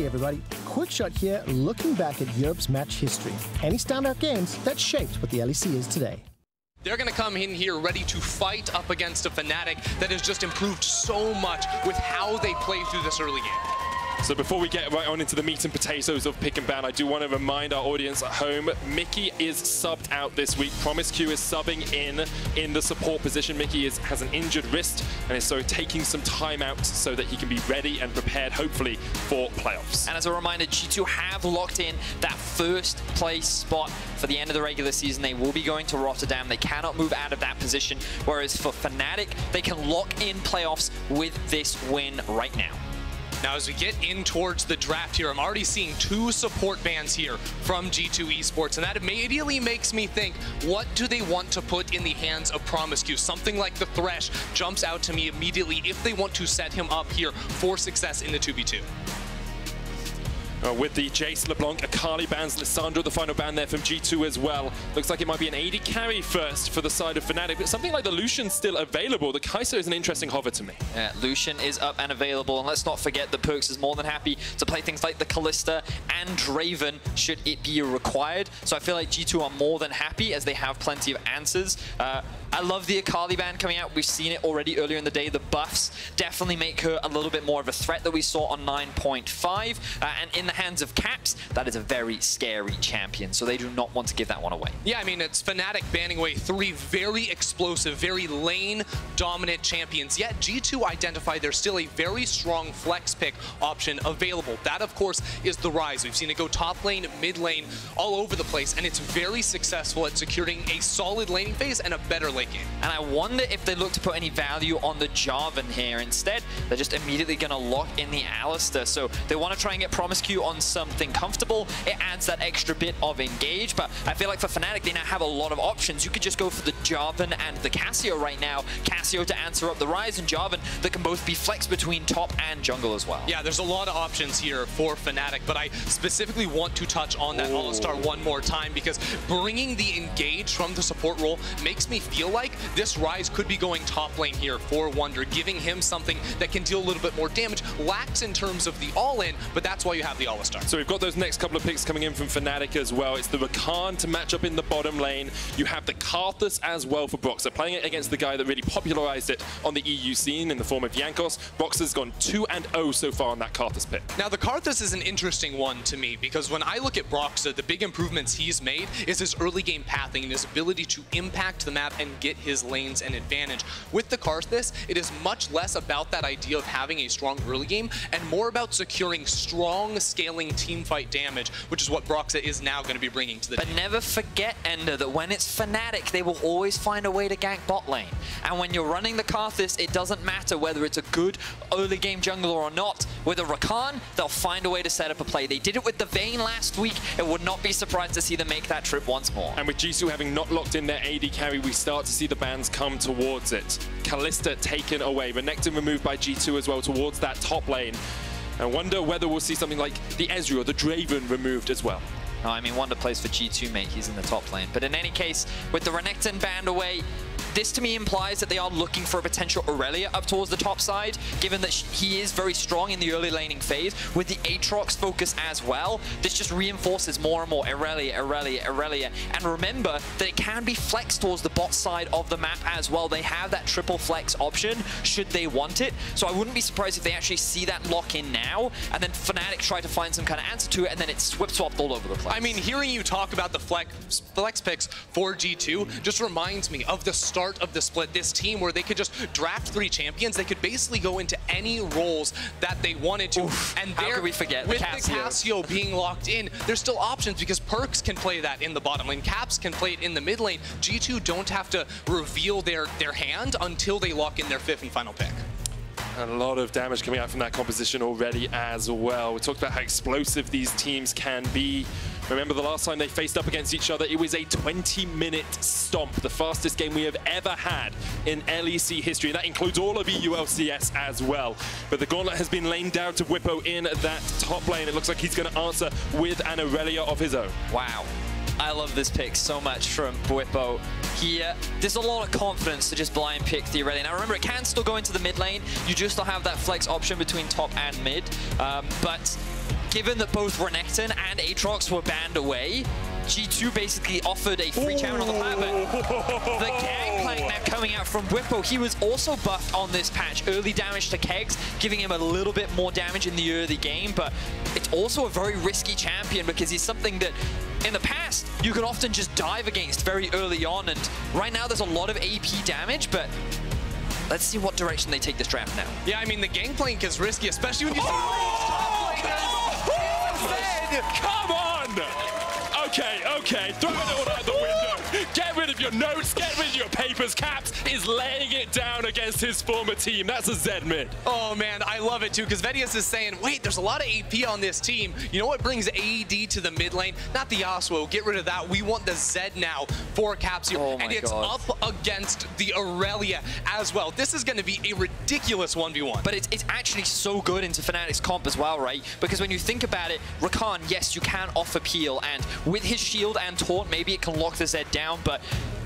Hey everybody, quick shot here looking back at Europe's match history. Any standout games that shaped what the LEC is today. They're going to come in here ready to fight up against a Fnatic that has just improved so much with how they play through this early game. So before we get right on into the meat and potatoes of pick and ban, I do want to remind our audience at home, Mickey is subbed out this week. promisQ is subbing in the support position. Mickey has an injured wrist and is so taking some time out so that he can be ready and prepared, hopefully, for playoffs. And as a reminder, G2 have locked in that first place spot for the end of the regular season. They will be going to Rotterdam. They cannot move out of that position, whereas for Fnatic, they can lock in playoffs with this win right now. Now, as we get in towards the draft here, I'm already seeing 2 support bans here from G2 Esports, and that immediately makes me think, what do they want to put in the hands of promisQ? Something like the Thresh jumps out to me immediately if they want to set him up here for success in the 2v2. With the Jace, LeBlanc, Akali bans, Lissandra, the final ban there from G2 as well. Looks like it might be an AD carry first for the side of Fnatic, but something like the Lucian's still available. The Kai'Sa is an interesting hover to me. Yeah, Lucian is up and available, and let's not forget that Perkz is more than happy to play things like the Kalista and Draven should it be required. So I feel like G2 are more than happy as they have plenty of answers. I love the Akali ban coming out. We've seen it already earlier in the day. The buffs definitely make her a little bit more of a threat that we saw on 9.5. And in the hands of Caps, that is a very scary champion. So they do not want to give that one away. Yeah, I mean, it's Fnatic banning away 3 very explosive, very lane-dominant champions. Yet G2 identify there's still a very strong flex pick option available. That, of course, is the Ryze. We've seen it go top lane, mid lane, all over the place. And it's very successful at securing a solid laning phase and a better lane game. And I wonder if they look to put any value on the Jarvan here. Instead, they're just immediately going to lock in the Alistar. So they want to try and get promisQ on something comfortable. It adds that extra bit of engage. But I feel like for Fnatic, they now have a lot of options. You could just go for the Jarvan and the Cassio right now. Cassio to answer up the Ryze, and Jarvan that can both be flexed between top and jungle as well. Yeah, there's a lot of options here for Fnatic, but I specifically want to touch on that Alistar one more time, because bringing the engage from the support role makes me feel like this Ryze could be going top lane here for Wunder, giving him something that can deal a little bit more damage. Lacks in terms of the all-in, but that's why you have the Alistar. So we've got those next couple of picks coming in from Fnatic as well. It's the Rakan to match up in the bottom lane. You have the Karthus as well for Brox. So playing it against the guy that really popularized it on the EU scene in the form of Jankos. Brox has gone 2-0 so far on that Karthus pick. Now, the Karthus is an interesting one to me, because when I look at Broxa, the big improvements he's made is his early game pathing and his ability to impact the map and get his lanes an advantage. With the Karthus, it is much less about that idea of having a strong early game and more about securing strong scaling teamfight damage, which is what Broxa is now going to be bringing to the team. But never forget, Ender, that when it's Fnatic, they will always find a way to gank bot lane. And when you're running the Karthus, it doesn't matter whether it's a good early game jungler or not. With a Rakan, they'll find a way to set up a play. They did it with the Vayne last week. It would not be surprised to see them make that trip once more. And with Jisoo having not locked in their AD carry, we start to see the bans come towards it. Kalista taken away, Renekton removed by G2 as well towards that top lane. I wonder whether we'll see something like the Ezreal or the Draven removed as well. No, I mean, Wunder plays for G2, mate. He's in the top lane. But in any case, with the Renekton banned away, this to me implies that they are looking for a potential Aurelia up towards the top side, given that he is very strong in the early laning phase. With the Aatrox focus as well, this just reinforces more and more Aurelia, Aurelia, Aurelia. And remember that it can be flexed towards the bot side of the map as well. They have that triple flex option should they want it. So I wouldn't be surprised if they actually see that lock in now, and then Fnatic try to find some kind of answer to it, and then it's whip-swapped all over the place. I mean, hearing you talk about the flex picks for G2 just reminds me of the start of the split, this team where they could just draft 3 champions. They could basically go into any roles that they wanted to. Oof, and how could we forget with the Cassio being locked in, there's still options, because Perkz can play that in the bottom lane, Caps can play it in the mid lane. G2 don't have to reveal their hand until they lock in their 5th and final pick. A lot of damage coming out from that composition already as well. We talked about how explosive these teams can be. Remember the last time they faced up against each other, it was a 20-minute stomp, the fastest game we have ever had in LEC history. That includes all of EULCS as well. But the gauntlet has been laid down to Bwipo in that top lane. It looks like he's going to answer with an Aurelia of his own. Wow. I love this pick so much from Bwipo. There's a lot of confidence to just blind pick the Aurelia. Now remember, it can still go into the mid lane. You just don't have that flex option between top and mid. But given that both Renekton and Aatrox were banned away, G2 basically offered a free champion on the planet, but the gangplank now coming out from Whippo. He was also buffed on this patch. Early damage to Kegs, giving him a little bit more damage in the early game, but it's also a very risky champion because he's something that in the past you could often just dive against very early on, and right now there's a lot of AP damage, but let's see what direction they take this draft now. Yeah, I mean, the gangplank is risky, especially when you see Come on! Okay, throw it all out the window. Get rid of your notes, get rid of your papers. Caps is laying it down against his former team. That's a Z mid. Oh man, I love it too, because Vedius is saying, wait, there's a lot of AP on this team. You know what brings AD to the mid lane? Not the Yasuo, get rid of that. We want the Zed now for Caps here. Oh my and it's God. up against the Aurelia as well. This is going to be a ridiculous 1v1. But it's actually so good into Fnatic's comp as well, right? Because when you think about it, Rakan, yes, you can offer peel, and with his shield and taunt, maybe it can lock the Zed down, but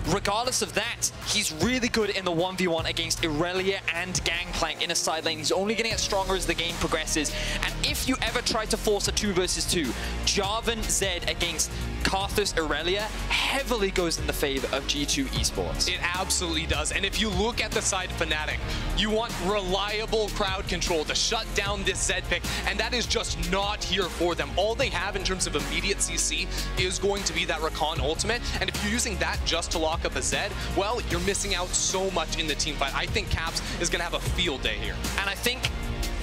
regardless of that, he's really good in the 1v1 against Aurelia and Gangplank in a side lane. He's only going to get stronger as the game progresses. And if you ever try to force a 2 versus 2, Jarvan Zed against Karthus Aurelia heavily goes in the favor of G2 Esports. It absolutely does. And if you look at the side Fnatic, you want reliable crowd control to shut down this Zed pick, and that is just not here for them. All they have in terms of immediate CC is going to be that Rakan ultimate, and if you're using that just to lock up a Zed, well, you're missing out so much in the team fight. I think Caps is going to have a field day here. And I think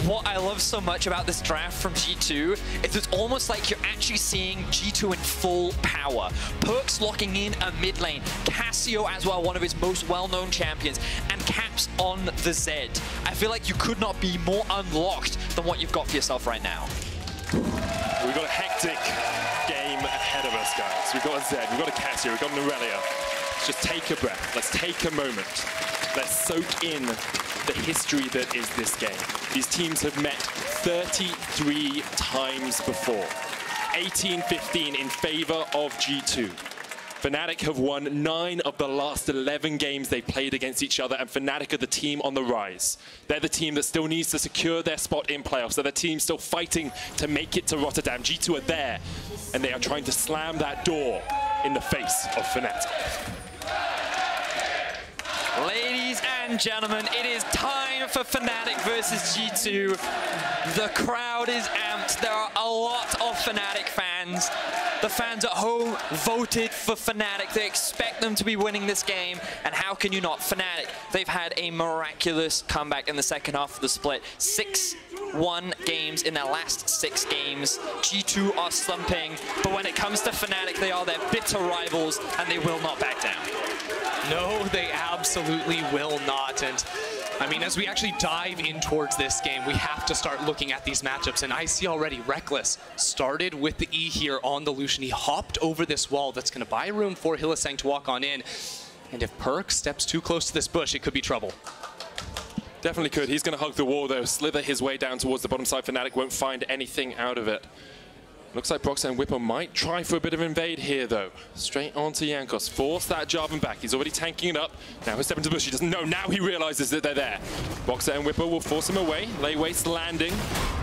what I love so much about this draft from G2 is it's almost like you're actually seeing G2 in full power. Perks locking in a mid lane, Cassio as well, one of his most well-known champions, and Caps on the Zed. I feel like you could not be more unlocked than what you've got for yourself right now. We've got a hectic game ahead of us, guys. We've got a Zed, we've got a Cassio, we've got an Aurelia. Let's just take a breath. Let's take a moment. Let's soak in the history that is this game. These teams have met 33 times before. 18-15 in favor of G2. Fnatic have won 9 of the last 11 games they played against each other, and Fnatic are the team on the rise. They're the team that still needs to secure their spot in playoffs. They're the team still fighting to make it to Rotterdam. G2 are there, and they are trying to slam that door in the face of Fnatic. Ladies and gentlemen, it is time for Fnatic versus G2. The crowd is amped. There are a lot of Fnatic fans. The fans at home voted for Fnatic. They expect them to be winning this game, and how can you not? Fnatic, they've had a miraculous comeback in the second half of the split. 6-1 games in their last 6 games. G2 are slumping, but when it comes to Fnatic, they are their bitter rivals, and they will not back down. No, they absolutely will not. And I mean, as we actually dive in towards this game, we have to start looking at these matchups. And I see already Reckless started with the E here on the Lucian. He hopped over this wall. That's going to buy room for Hylissang to walk on in. And if Perk steps too close to this bush, it could be trouble. Definitely could. He's going to hug the wall, though, slither his way down towards the bottom side. Fnatic won't find anything out of it. Looks like Broxah and Whippo might try for a bit of invade here, though. Straight onto Jankos. Force that Jarvan back. He's already tanking it up. Now he'll step into the bush. He doesn't know. Now he realizes that they're there. Broxah and Whippo will force him away. Lay waste landing.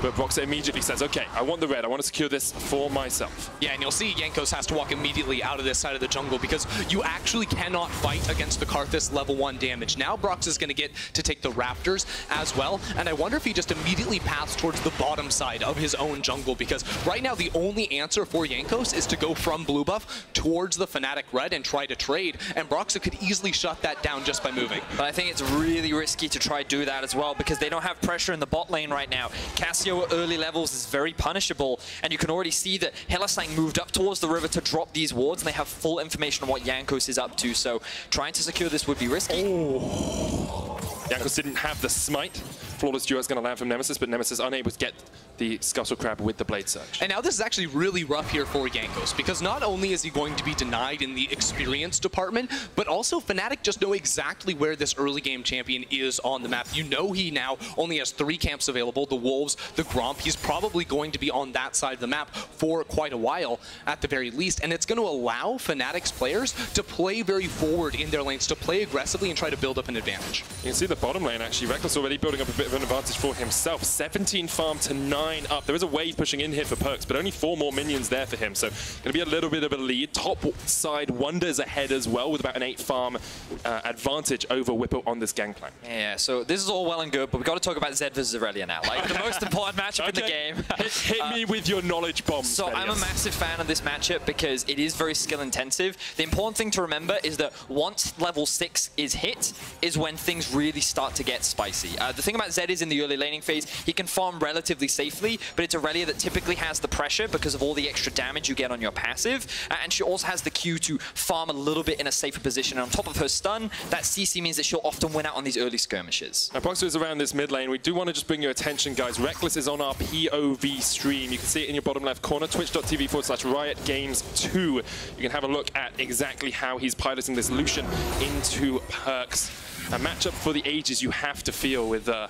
But Broxah immediately says, okay, I want the red. I want to secure this for myself. Yeah, and you'll see Jankos has to walk immediately out of this side of the jungle because you actually cannot fight against the Karthus level 1 damage. Now Brox is going to get to take the Raptors as well. And I wonder if he just immediately paths towards the bottom side of his own jungle, because right now the only answer for Jankos is to go from blue buff towards the Fnatic red and try to trade, and Broxah could easily shut that down just by moving. But I think it's really risky to try to do that as well, because they don't have pressure in the bot lane right now. Cassio at early levels is very punishable, and you can already see that Hylissang moved up towards the river to drop these wards, and they have full information on what Jankos is up to, so trying to secure this would be risky. Oh. Jankos didn't have the smite. Flawless duo is going to land from Nemesis, but Nemesis unable to get the Scuttle Crab with the Blade Surge. And now this is actually really rough here for Jankos, because not only is he going to be denied in the experience department, but also Fnatic just know exactly where this early game champion is on the map. You know he now only has 3 camps available, the Wolves, the Gromp. He's probably going to be on that side of the map for quite a while at the very least, and it's going to allow Fnatic's players to play very forward in their lanes, to play aggressively and try to build up an advantage. You can see the bottom lane actually. Reckless already building up a bit of of an advantage for himself. 17 farm to 9 up. There is a wave pushing in here for Perks, but only 4 more minions there for him. So going to be a little bit of a lead. Top side Wonders ahead as well with about an 8 farm advantage over Whippo on this gangplank. Yeah, so this is all well and good, but we've got to talk about Zed versus Aurelia now. Like, the most important matchup in the game. Hit me with your knowledge bombs. So I'm a massive fan of this matchup because it is very skill intensive. The important thing to remember is that once level 6 is hit is when things really start to get spicy. The thing about Zed is in the early laning phase, he can farm relatively safely, but it's Aurelia that typically has the pressure because of all the extra damage you get on your passive, and she also has the Q to farm a little bit in a safer position. And on top of her stun, that CC means that she'll often win out on these early skirmishes. Now, Proxy is around this mid lane. We do want to just bring your attention, guys. Reckless is on our POV stream. You can see it in your bottom left corner, twitch.tv/RiotGames2. You can have a look at exactly how he's piloting this Lucian into Perks. A matchup for the ages, you have to feel, with there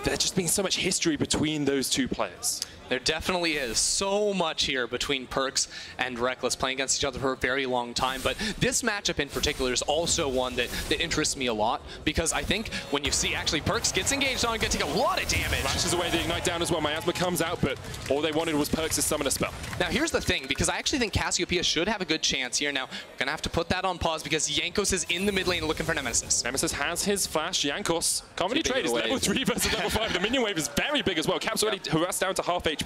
just being so much history between those two players. There definitely is so much here between Perks and Reckless playing against each other for a very long time. But this matchup in particular is also one that interests me a lot, because I think when you see actually Perks gets engaged on, gets take a lot of damage. Flashes away the Ignite down as well. Miasma comes out, but all they wanted was Perks to summon a spell. Now here's the thing, because I actually think Cassiopeia should have a good chance here. Now, we're going to have to put that on pause because Jankos is in the mid lane looking for Nemesis. Nemesis has his flash. Jankos can't really trade. It's level 3 versus level 5. The minion wave is very big as well. Cap's already harassed down to half HP.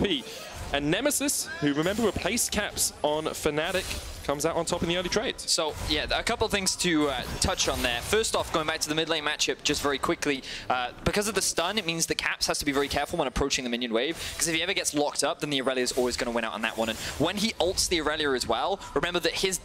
And Nemesis, who remember replaced Caps on Fnatic, comes out on top in the early trades. So, yeah, a couple of things to touch on there. First off, going back to the mid lane matchup just very quickly, because of the stun, it means that Caps has to be very careful when approaching the minion wave, because if he ever gets locked up, then the Aurelia is always going to win out on that one. And when he ults the Aurelia as well, remember that his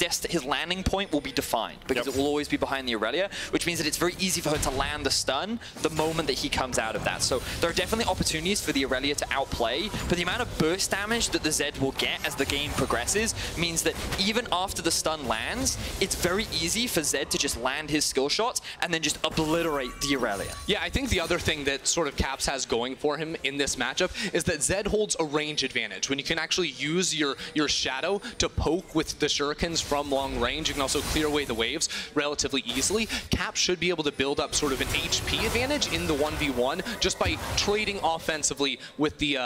landing point will be defined, because it will always be behind the Aurelia, which means that it's very easy for her to land the stun the moment that he comes out of that. So there are definitely opportunities for the Aurelia to outplay, but the amount of burst damage that the Zed will get as the game progresses means that even after the stun lands, it's very easy for Zed to just land his skill shots and then just obliterate the Aurelia. Yeah, I think the other thing that sort of Caps has going for him in this matchup is that Zed holds a range advantage. When you can actually use your shadow to poke with the shurikens from long range, you can also clear away the waves relatively easily. Caps should be able to build up sort of an HP advantage in the 1v1 just by trading offensively with the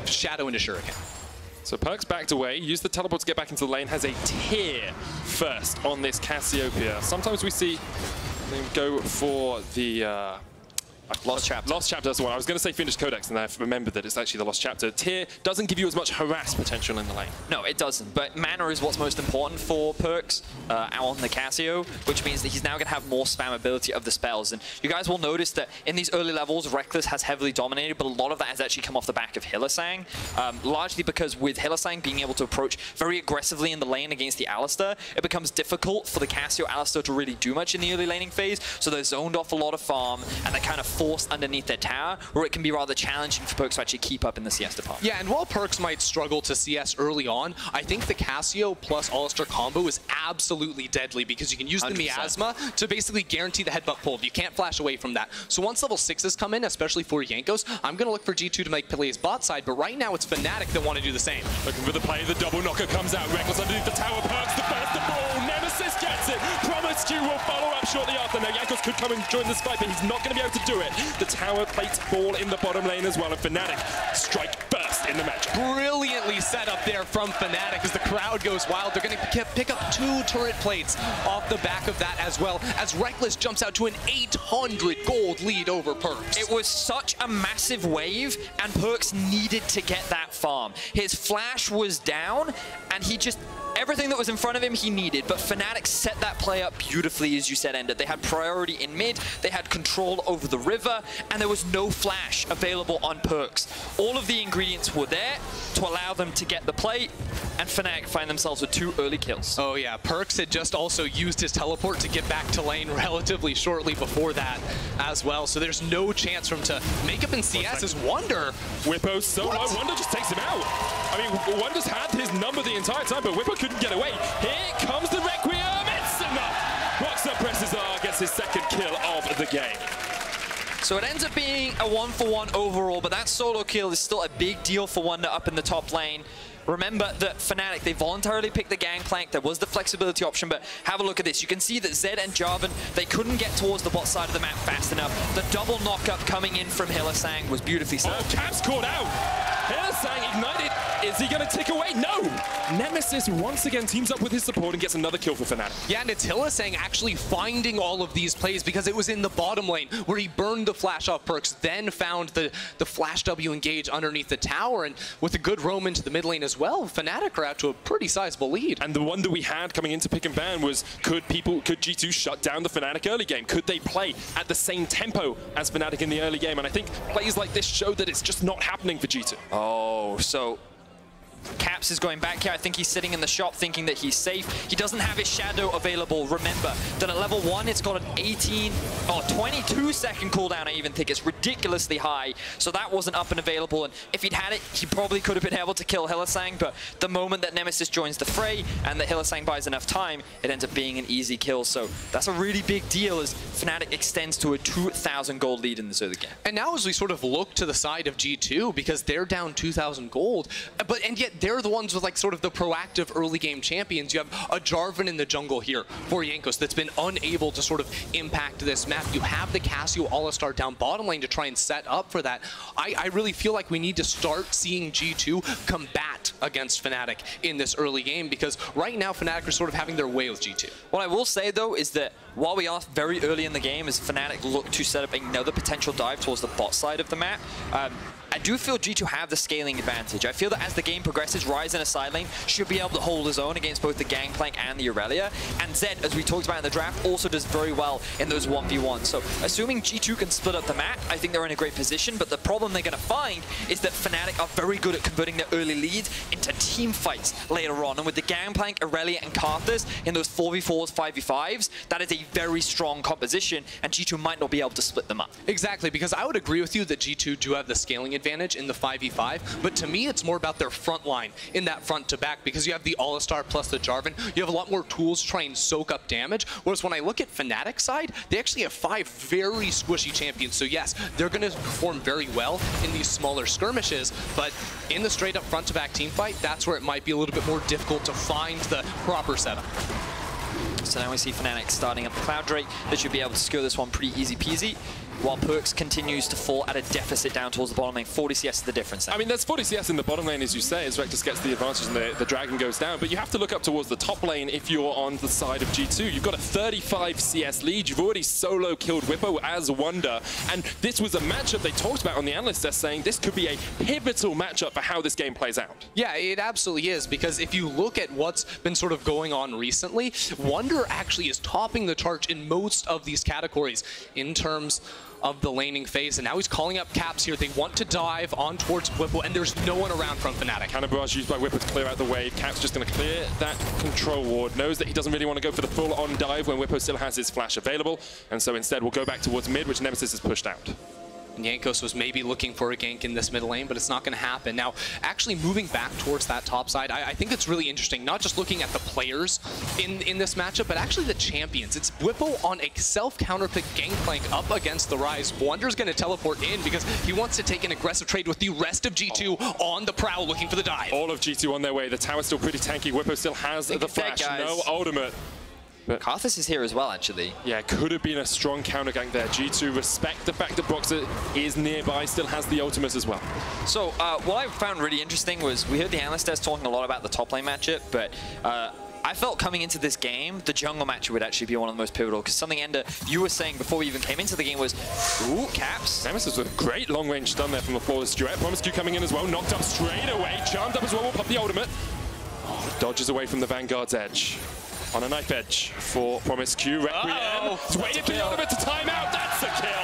shadow into shuriken. So Perks backed away, used the teleport to get back into the lane, has a tear first on this Cassiopeia. Sometimes we see them go for the Lost Chapter. Lost Chapter, that's the one. I was going to say Finished Codex, and I remembered that it's actually the Lost Chapter. Tear doesn't give you as much harass potential in the lane. No, it doesn't. But mana is what's most important for Perks on the Cassio, which means that he's now going to have more spammability of the spells. And you guys will notice that in these early levels, Reckless has heavily dominated, but a lot of that has actually come off the back of Hylissang, largely because with Hylissang being able to approach very aggressively in the lane against the Alistar, it becomes difficult for the Cassio Alistar to really do much in the early laning phase, so they're zoned off a lot of farm, and they're kind of forced underneath their tower, where it can be rather challenging for Perks to actually keep up in the CS department. Yeah, and while Perks might struggle to CS early on, I think the Cassio plus Alistar combo is absolutely deadly, because you can use 100%. The miasma to basically guarantee the headbutt pull. You can't flash away from that. So once level 6s come in, especially for Jankos, I'm going to look for G2 to make plays bot side, but right now it's Fnatic that want to do the same. Looking for the play, the double knocker comes out, Reckless underneath the tower, Perks the burst the ball, Nemesis gets it, Promised You will follow up shortly after. Now Jankos could come and join this fight, but he's not going to be able to do it. The tower plates fall in the bottom lane as well, and Fnatic strike first in the match. Brilliantly set up there from Fnatic as the crowd goes wild. They're going to pick up 2 turret plates off the back of that, as well as Reckless jumps out to an 800 gold lead over Perks. It was such a massive wave, and Perks needed to get that farm. His flash was down, and he just... everything that was in front of him, he needed. But Fnatic set that play up beautifully, as you said, Ender. They had priority in mid, they had control over the river, and there was no flash available on Perks. All of the ingredients were there to allow them to get the play, and Fnatic find themselves with 2 early kills. Oh yeah, Perks had just also used his teleport to get back to lane relatively shortly before that as well, so there's no chance for him to make up in CS as Wunder. Whippo so low, Wunder just takes him out. I mean, Wunder's had his number the entire time, but Whippo couldn't get away. Here comes the Requiem, it's enough! Rocks up, presses R, gets his 2nd kill of the game. So it ends up being a 1-for-1 overall, but that solo kill is still a big deal for Wunder up in the top lane. Remember that Fnatic, they voluntarily picked the Gangplank. There was the flexibility option, but have a look at this. You can see that Zed and Jarvan, they couldn't get towards the bot side of the map fast enough. The double knockup coming in from Hylissang was beautifully served. Oh, Caps caught out. Hylissang ignited. Is he going to tick away? No. Nemesis once again teams up with his support and gets another kill for Fnatic. Yeah, and it's Hylissang actually finding all of these plays because it was in the bottom lane where he burned the flash off perks, then found the flash W engage underneath the tower, and with a good roam into the mid lane as well, Fnatic are out to a pretty sizable lead. And the wonder we had coming into pick and ban was, could G2 shut down the Fnatic early game? Could they play at the same tempo as Fnatic in the early game? And I think plays like this show that it's just not happening for G2. Oh, so Caps is going back here. I think he's sitting in the shop thinking that he's safe. He doesn't have his shadow available. Remember that at level 1, it's got an 22 second cooldown. I even think it's ridiculously high. So that wasn't up and available. And if he'd had it, he probably could have been able to kill Hylissang. But the moment that Nemesis joins the fray and that Hylissang buys enough time, it ends up being an easy kill. So that's a really big deal as Fnatic extends to a 2,000 gold lead in this early game. And now as we sort of look to the side of G2, because they're down 2,000 gold, and yet they're the ones with like sort of the proactive early game champions. You have a Jarvan in the jungle here for Jankos that's been unable to sort of impact this map. You have the Cassio All-Star down bottom lane to try and set up for that. I really feel like we need to start seeing G2 combat against Fnatic in this early game, because right now Fnatic are sort of having their way with G2. What I will say though is that while we are very early in the game as Fnatic look to set up another potential dive towards the bot side of the map, I do feel G2 have the scaling advantage. I feel that as the game progresses, Ryze in a side lane should be able to hold his own against both the Gangplank and the Aurelia. And Zed, as we talked about in the draft, also does very well in those 1v1s. So assuming G2 can split up the map, I think they're in a great position. But the problem they're going to find is that Fnatic are very good at converting their early leads into team fights later on. And with the Gangplank, Aurelia, and Karthus in those 4v4s, 5v5s, that is a very strong composition, and G2 might not be able to split them up. Exactly, because I would agree with you that G2 do have the scaling advantage in the 5v5, but to me it's more about their front line in that front to back, because you have the All-Star plus the Jarvan. You have a lot more tools to try and soak up damage, whereas when I look at Fnatic's side, they actually have 5 very squishy champions. So yes, they're going to perform very well in these smaller skirmishes, but in the straight up front to back team fight, that's where it might be a little bit more difficult to find the proper setup. So now we see Fnatic starting up the Cloud Drake. They should be able to secure this one pretty easy peasy, while Perks continues to fall at a deficit down towards the bottom lane. 40 CS is the difference there. I mean, there's 40 CS in the bottom lane, as you say, as Rectus gets the advantage and the Dragon goes down, but you have to look up towards the top lane if you're on the side of G2. You've got a 35 CS lead. You've already solo killed Whippo as Wonder, and this was a matchup they talked about on the analyst desk, saying this could be a pivotal matchup for how this game plays out. Yeah, it absolutely is, because if you look at what's been sort of going on recently, Wonder actually is topping the charts in most of these categories in terms of the laning phase, and now he's calling up Caps here. They want to dive on towards Whippo, and there's no one around from Fnatic. Cannon barrage used by Whippo to clear out the wave. Caps just going to clear that control ward. Knows that he doesn't really want to go for the full-on dive when Whippo still has his flash available, and so instead we'll go back towards mid, which Nemesis has pushed out. And Jankos was maybe looking for a gank in this mid lane, but it's not going to happen. Now, actually moving back towards that top side, I think it's really interesting, not just looking at the players in this matchup, but actually the champions. It's Whippo on a self-counterpick Gangplank up against the Ryze. Wonder's going to teleport in because he wants to take an aggressive trade with the rest of G2 on the prowl looking for the dive. All of G2 on their way. The tower's still pretty tanky. Whippo still has the flash. No ultimate. But Karthus is here as well, actually. Yeah, could have been a strong counter gank there. G2 respect the fact that Boxer is nearby, still has the ultimate as well. So what I found really interesting was we heard the analyst desk talking a lot about the top lane matchup, but I felt coming into this game, the jungle matchup would actually be one of the most pivotal, because something, Ender, you were saying before we even came into the game was, ooh, Caps. Nemesis with a great long-range stun there from the flawless duet. Promiscu coming in as well, knocked up straight away, charmed up as well, will pop the ultimate. Dodges away from the Vanguard's edge. On a knife edge for Promiscu. Requiem. He's waiting for the ultimate to time out. That's a kill.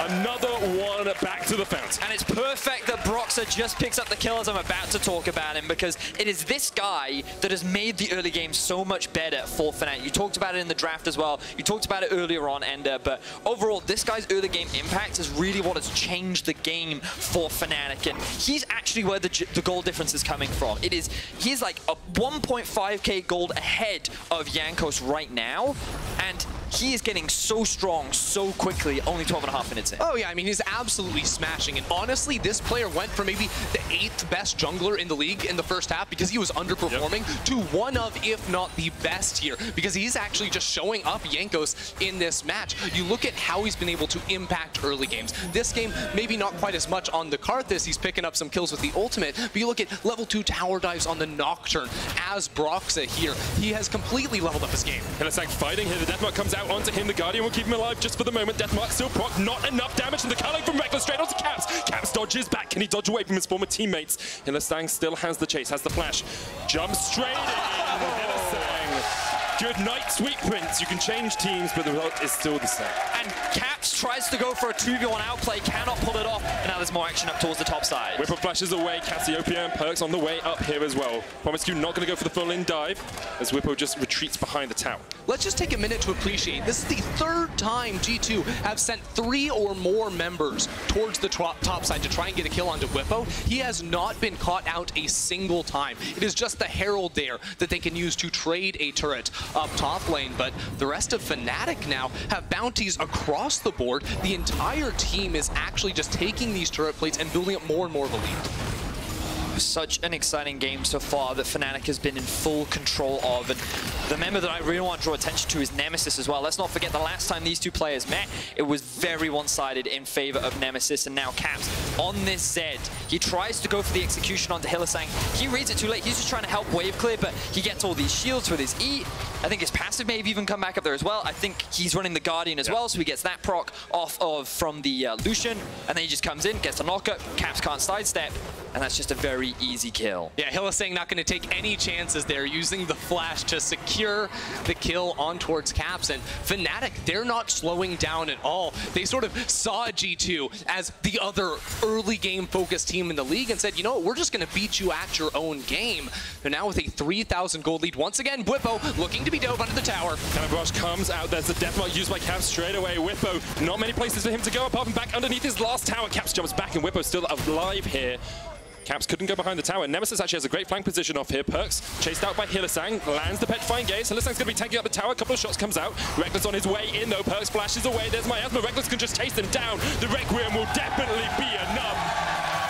Another one back to the fountain. And it's perfect that Broxer just picks up the kill as I'm about to talk about him, because it is this guy that has made the early game so much better for Fnatic. You talked about it in the draft as well. You talked about it earlier on, Ender, but overall, this guy's early game impact is really what has changed the game for Fnatic, and he's actually where the gold difference is coming from. He's like a 1.5k gold ahead of Jankos right now, and he is getting so strong so quickly, only 12.5 minutes in. Oh yeah, I mean, he's absolutely smashing. And honestly, this player went from maybe the 8th best jungler in the league in the first half because he was underperforming to one of, if not the best here, because he's actually just showing up Jankos in this match. You look at how he's been able to impact early games. This game, maybe not quite as much on the Karthus. He's picking up some kills with the ultimate, but you look at level 2 tower dives on the Nocturne as Broxa here. He has completely leveled up his game. LEC fighting here. The Deathmark comes out onto him. The Guardian will keep him alive just for the moment. Deathmark still proc. Not enough damage, and the culling from Reckless straight onto Caps. Caps dodges back. Can he dodge away from his former teammates? LEC still has the chase, has the flash. Jumps straight in. Good night, sweet prince. You can change teams, but the result is still the same. And Caps tries to go for a 2v1 outplay, cannot pull it off, and now there's more action up towards the top side. Whipper flashes away. Cassiopeia and Perks on the way up here as well. Promiscu not going to go for the full-in dive, as Whippo just retreats behind the tower. Let's just take a minute to appreciate this is the 3rd time G2 have sent 3 or more members towards the top side to try and get a kill onto Whippo. He has not been caught out a single time. It is just the Herald there that they can use to trade a turret up top lane, but the rest of Fnatic now have bounties across the board. The entire team is actually just taking these turret plates and building up more and more of a lead. Such an exciting game so far that Fnatic has been in full control of, and the member that I really want to draw attention to is Nemesis as well. Let's not forget the last time these two players met, it was very one-sided in favor of Nemesis, and now Caps on this Zed. He tries to go for the execution onto Hylissang. He reads it too late. He's just trying to help wave clear, but he gets all these shields with his E. I think his passive may have even come back up there as well. I think he's running the Guardian as well, so he gets that proc off of from the Lucian, and then he just comes in, gets the knockup. Caps can't sidestep, and that's just a very easy kill. Yeah, Hylissang not going to take any chances there, using the flash to secure the kill on towards Caps. And Fnatic, they're not slowing down at all. They sort of saw G2 as the other early game focused team in the league and said, you know what, we're just going to beat you at your own game. And now with a 3,000 gold lead, once again, Whippo looking to be dove under the tower. Calabash comes out. There's the Deathmark used by Caps straight away. Whippo, not many places for him to go apart from back underneath his last tower. Caps jumps back, and Whippo still alive here. Caps couldn't go behind the tower. Nemesis actually has a great flank position off here. Perks chased out by Hylissang, lands the petrifying gaze. Hylissang's going to be tanking up the tower. A couple of shots comes out. Reckless on his way in though. Perks flashes away. There's Miasma. Reckless can just chase them down. The Requiem will definitely be enough.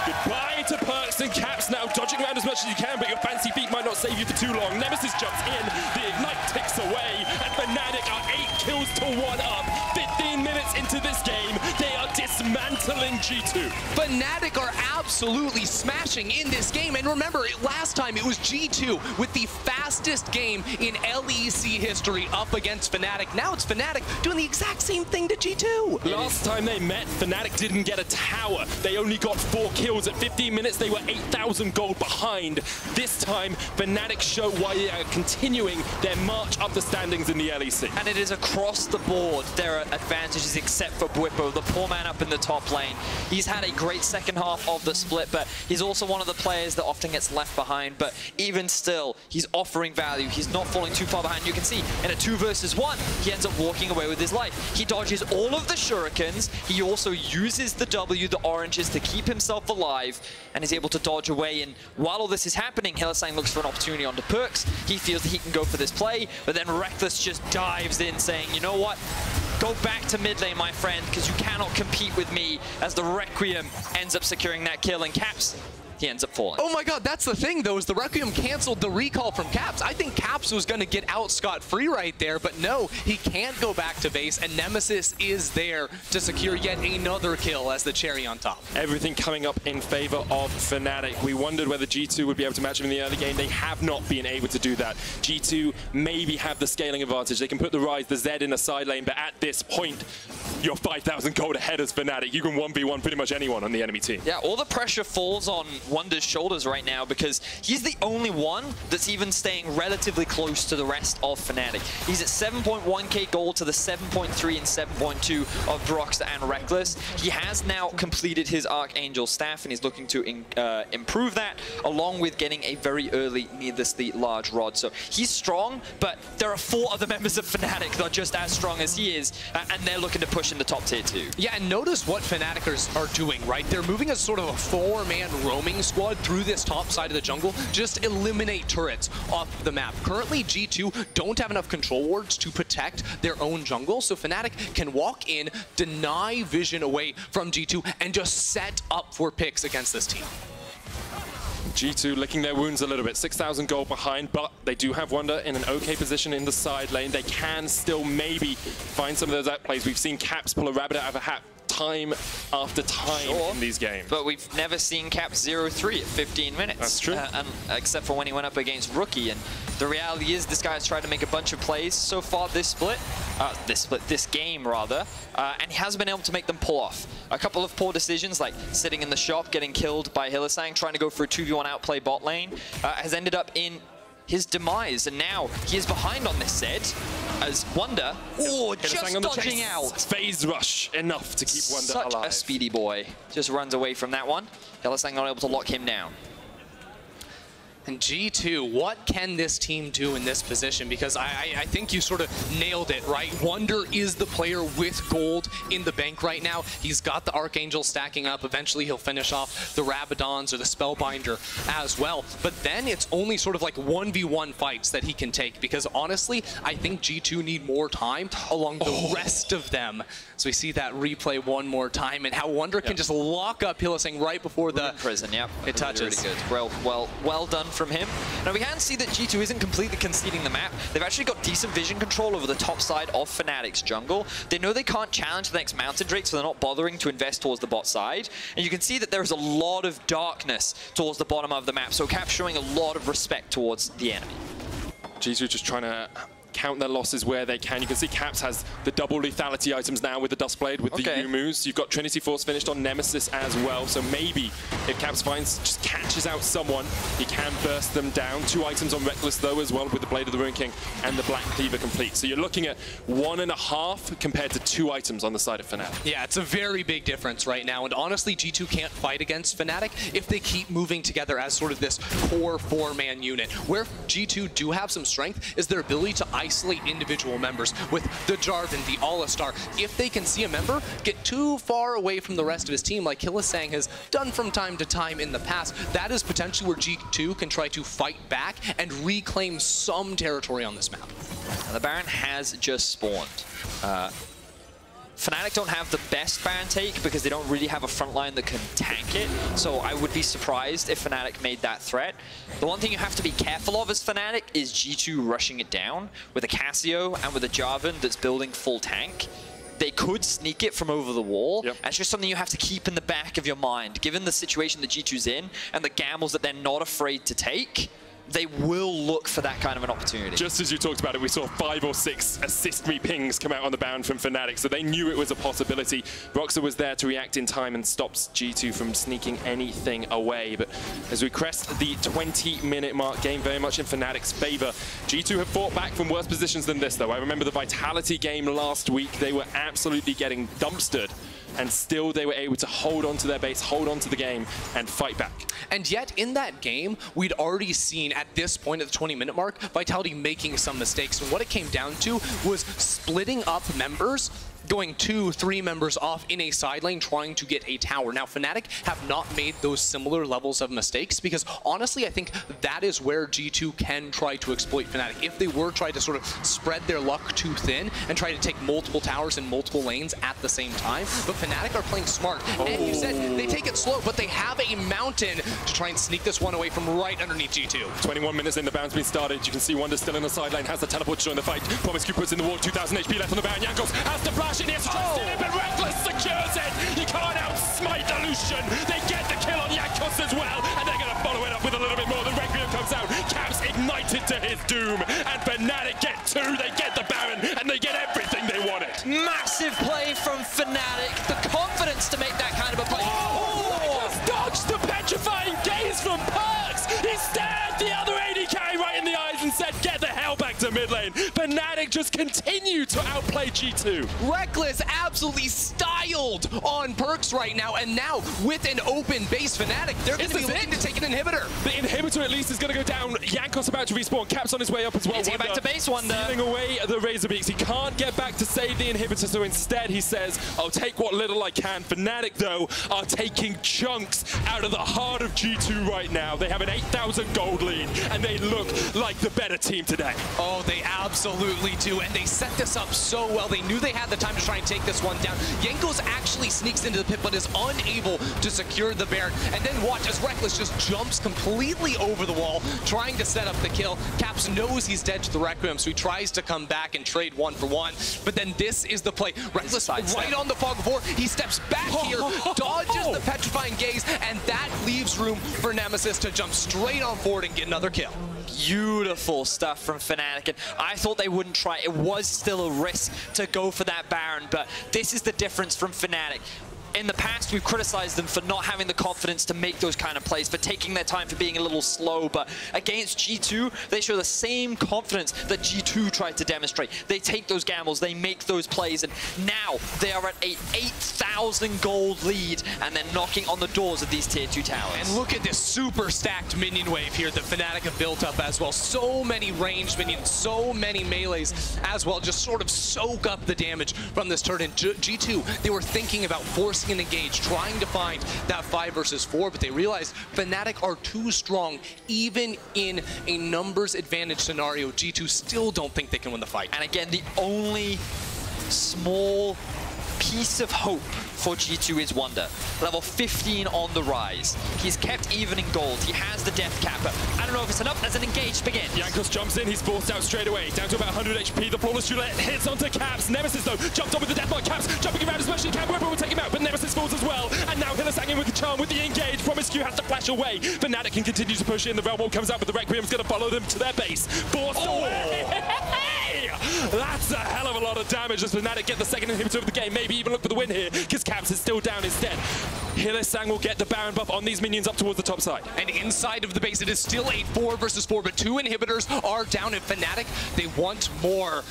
Goodbye to Perks, and Caps now dodging around as much as you can, but your fancy feet might not save you for too long. Nemesis jumps in. The Ignite ticks away, and Fnatic are 8 kills to 1 up. 15 minutes into this game, they are dismantling G2. Fnatic are absolutely smashing in this game, and remember, last time it was G2 with the fastest game in LEC history up against Fnatic. Now it's Fnatic doing the exact same thing to G2. Last time they met, Fnatic didn't get a tower. They only got 4 kills. At 15 minutes, they were 8,000 gold behind. This time, Fnatic show why they are continuing their march up the standings in the LEC. And it is across the board. There are advantages except for Whippo, the poor man up in the top lane. He's had a great second half of the split, but he's also one of the players that often gets left behind. But even still, he's offering value. He's not falling too far behind. You can see in a 2 versus 1, he ends up walking away with his life. He dodges all of the shurikens. He also uses the W, the oranges, to keep himself alive, and is able to dodge away. And while all this is happening, Hylissang looks for an opportunity onto Perks. He feels that he can go for this play, but then Reckless just dives in saying, you know what? Go back to mid lane, my friend, because you cannot compete with me, as the Requiem ends up securing that kill, and Caps, he ends up falling. Oh my god, that's the thing though, is the Requiem canceled the recall from Caps. I think Caps was going to get out scot-free right there, but no, he can't go back to base, and Nemesis is there to secure yet another kill as the cherry on top. Everything coming up in favor of Fnatic. We wondered whether G2 would be able to match him in the early game. They have not been able to do that. G2 maybe have the scaling advantage. They can put the Rise, the Zed in a side lane, but at this point, you're 5,000 gold ahead as Fnatic. You can 1v1 pretty much anyone on the enemy team. Yeah, all the pressure falls on Wonder's shoulders right now, because he's the only one that's even staying relatively close to the rest of Fnatic. He's at 7.1k gold to the 7.3 and 7.2 of Broxa and Reckless. He has now completed his Archangel staff, and he's looking to improve that, along with getting a very early, needlessly large rod. So he's strong, but there are 4 other members of Fnatic that are just as strong as he is, and they're looking to push in in the top tier 2. Yeah, and notice what Fnatic are doing, right? They're moving as sort of a 4-man roaming squad through this top side of the jungle, just eliminate turrets off the map. Currently, G2 don't have enough control wards to protect their own jungle, so Fnatic can walk in, deny vision away from G2, and just set up for picks against this team. G2 licking their wounds a little bit. 6,000 gold behind, but they do have Wonder in an okay position in the side lane. They can still maybe find some of those outplays. We've seen Caps pull a rabbit out of a hat time after time in these games. But we've never seen Caps 0-3 at 15 minutes. That's true. Except for when he went up against Rookie. And the reality is this guy's tried to make a bunch of plays so far this game rather, and he hasn't been able to make them pull off. A couple of poor decisions, like sitting in the shop, getting killed by Hylissang, trying to go for a 2v1 outplay bot lane, has ended up in his demise, and now he is behind on this set as Wonder, just dodging out. Phase rush enough to keep Wonder alive. Such a speedy boy. Just runs away from that one. Hylissang not able to lock him down. And G2, what can this team do in this position? Because I think you sort of nailed it, right? Wonder is the player with gold in the bank right now. He's got the Archangel stacking up. Eventually he'll finish off the Rabadons or the Spellbinder as well. But then it's only sort of like 1v1 fights that he can take, because honestly, I think G2 need more time along the rest of them. So we see that replay one more time, and how Wonder can just lock up Hylissang right before the prison. It touches. Really good. Well done from him. Now we can see that G2 isn't completely conceding the map. They've actually got decent vision control over the top side of Fnatic's jungle. They know they can't challenge the next Mountain Drake, so they're not bothering to invest towards the bot side. And you can see that there is a lot of darkness towards the bottom of the map, so Cap showing a lot of respect towards the enemy. G2 just trying to count their losses where they can. You can see Caps has the double lethality items now with the Dustblade, with the Yumus. You've got Trinity Force finished on Nemesis as well, so maybe if Caps just catches out someone, he can burst them down. 2 items on Reckless though as well, with the Blade of the Ruin King and the Black Cleaver complete. So you're looking at 1.5 compared to 2 items on the side of Fnatic. Yeah, it's a very big difference right now, and honestly, G2 can't fight against Fnatic if they keep moving together as sort of this core 4-man unit. Where G2 do have some strength is their ability to isolate individual members with the Jarvan, the Alistar. If they can see a member get too far away from the rest of his team, like Hylissang has done from time to time in the past, that is potentially where G2 can try to fight back and reclaim some territory on this map. Now, the Baron has just spawned. Fnatic don't have the best Baron take because they don't really have a front line that can tank it, so I would be surprised if Fnatic made that threat. The one thing you have to be careful of as Fnatic is G2 rushing it down with a Cassio and with a Jarvan that's building full tank. They could sneak it from over the wall. And it's just something you have to keep in the back of your mind. Given the situation that G2's in and the gambles that they're not afraid to take, they will look for that kind of an opportunity. Just as you talked about it, we saw 5 or 6 assist-me pings come out on the Baron from Fnatic, so they knew it was a possibility. Roxa was there to react in time and stops G2 from sneaking anything away. But as we crest the 20-minute mark, game very much in Fnatic's favor. G2 have fought back from worse positions than this, though. I remember the Vitality game last week. They were absolutely getting dumpstered, and still they were able to hold on to their base, hold on to the game, and fight back. And yet, in that game, we'd already seen, at this point at the 20-minute mark, Vitality making some mistakes. And what it came down to was splitting up members, going 2-3 members off in a side lane trying to get a tower. Now, Fnatic have not made those similar levels of mistakes because, honestly, I think that is where G2 can try to exploit Fnatic. If they were trying to sort of spread their luck too thin and try to take multiple towers in multiple lanes at the same time. But Fnatic are playing smart. And you said they take it slow, but they have a mountain to try and sneak this one away from right underneath G2. 21 minutes in, the Baron's been started. You can see Wonder still in the side lane, has the teleport to join the fight. Promiscu puts in the wall, 2,000 HP left on the Baron. Jankos has to flash. It is it, but Reckless secures it. You can't outsmite the Lucian. They get the kill on Jankos as well, and they're going to follow it up with a little bit more. The Requiem comes out. Caps ignited to his doom, and Fnatic get 2. They get the Baron, and they get everything they wanted. Massive play from Fnatic. The confidence to make that kind of a play. Reckless dodged the petrifying gaze from Perks. He stared the other AD carry right in the eyes and said, "Get the hell back to mid lane." Fnatic just continue to to outplay G2. Reckless absolutely styled on Perks right now, and now with an open base Fnatic, they're going to be looking to take an inhibitor. The inhibitor at least is going to go down. Jankos about to respawn. Caps on his way up as well. He's back to base, Wonder. Stealing away the Razorbeaks. He can't get back to save the inhibitor, so instead he says, I'll take what little I can. Fnatic, though, are taking chunks out of the heart of G2 right now. They have an 8,000 gold lead, and they look like the better team today. Oh, they absolutely do, and they set this up so well. They knew they had the time to try and take this one down. Jankos actually sneaks into the pit, but is unable to secure the Baron. And then watch as Reckless just jumps completely over the wall, trying to set up the kill. Caps knows he's dead to the Requiem, so he tries to come back and trade 1-for-1. But then this is the play. Reckless right on the fog before he steps back here, dodges the petrifying gaze, and that leaves room for Nemesis to jump straight on forward and get another kill. Beautiful stuff from Fnatic, and I thought they wouldn't try. It was still a risk to go for that Baron, but this is the difference from Fnatic. In the past, we've criticized them for not having the confidence to make those kind of plays, for taking their time, for being a little slow, but against G2, they show the same confidence that G2 tried to demonstrate. They take those gambles, they make those plays, and now they are at a 8,000 gold lead, and they're knocking on the doors of these tier 2 towers. And look at this super stacked minion wave here that Fnatic have built up as well. So many ranged minions, so many melees as well, just sort of soak up the damage from this turn. In G2, they were thinking about forcing and engage, trying to find that 5 versus 4, but they realized Fnatic are too strong. Even in a numbers advantage scenario, G2 still don't think they can win the fight. And again, the only small piece of hope for G2 is Wonder. Level 15 on the rise. He's kept even in gold. He has the death cap, but I don't know if it's enough as an engage begins. Jankos jumps in, he's forced out straight away. Down to about 100 HP, the flawless roulette hits onto Caps. Nemesis, though, jumped on with the deathmark. Caps jumping around as much as he can. Weapon will take him out, but Nemesis falls as well. And now Hylissang in with the charm, with the engage. Promiscu has to flash away. Fnatic can continue to push in. The Realm Wall comes out, but the Requiem's going to follow them to their base. Forced away! That's a hell of a lot of damage as Fnatic get the second inhibitor of the game. Maybe even look for the win here, because Caps is still down instead. Hylissang will get the Baron buff on these minions up towards the top side. And inside of the base, it is still a 4 versus 4, but 2 inhibitors are down at Fnatic. They want more.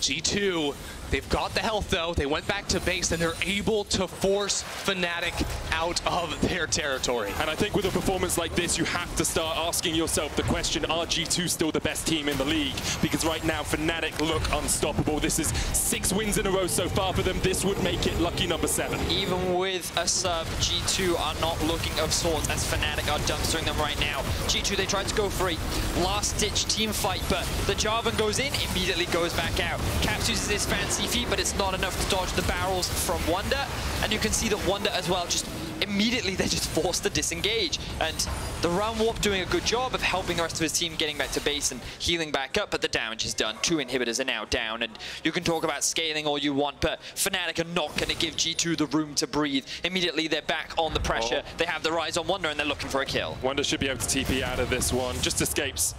G2, they've got the health though. They went back to base and they're able to force Fnatic out of their territory. And I think with a performance like this, you have to start asking yourself the question, are G2 still the best team in the league? Because right now, Fnatic look unstoppable. This is 6 wins in a row so far for them. This would make it lucky number 7. Even with a sub, G2 are not looking of sorts as Fnatic are dumpstering them right now. G2, they tried to go for a last-ditch team fight, but the Jarvan goes in, immediately goes back out. Caps uses his fancy feet, but it's not enough to dodge the barrels from Wonder. And you can see that Wonder as well, just immediately they're just forced to disengage. And the Realm Warp doing a good job of helping the rest of his team getting back to base and healing back up, but the damage is done. 2 inhibitors are now down, and you can talk about scaling all you want, but Fnatic are not going to give G2 the room to breathe. Immediately they're back on the pressure. They have the rise on Wonder, and they're looking for a kill. Wonder should be able to TP out of this one. Just escapes